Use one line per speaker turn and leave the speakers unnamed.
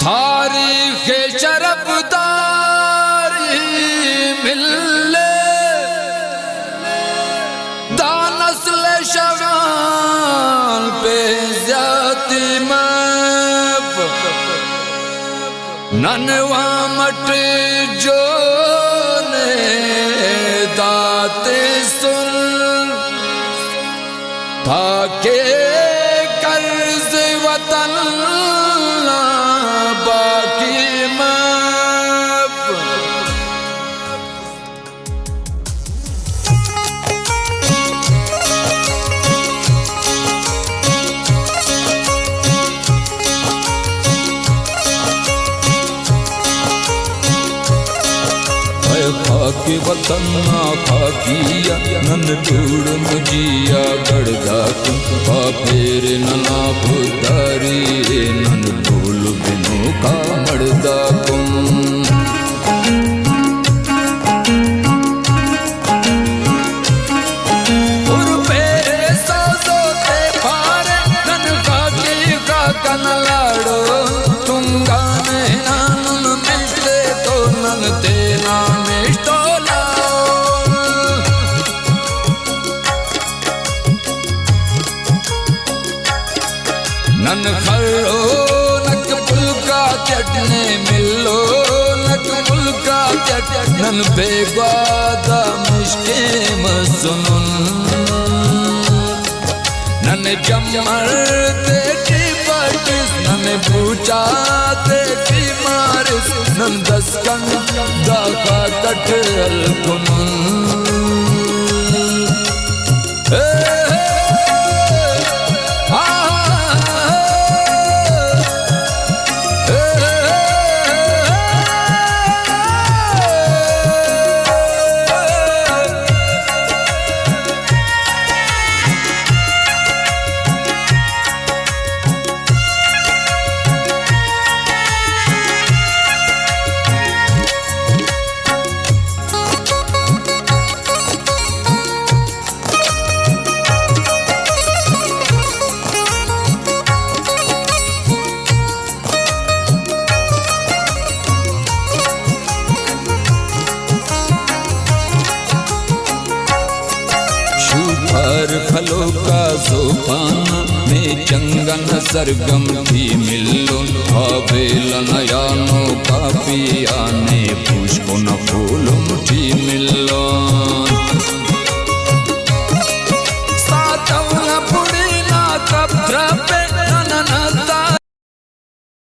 तारीख शरफदारी मिले दानस्ल शवाल पे ज्यादा मैप ननवा मट जो ने दाते सुन ताके कर्ज वतन बाकी मैप खाके वतन ना खाकिया नन ढूढ़ मुझिया गड़दा तुम फेर नना भुतारी नन ढूल बिनु का मड़दा तुम कन लाड़ो तुम गाने नन मिलते तो नन तेना मिष्टो लाओ नन खरो नक पुलका चटने मिलो नक पुलका चट नन बेग्वादा मुश्के मसुन नन जमर देखी नन पूछा देखी मारिस नन दस्कन दाखा कठल कुमन फलों का सोपाना में चंगन सरगम भी मिलो हवेल नयानो का पियाने पुष्प न फूल मुठी मिलो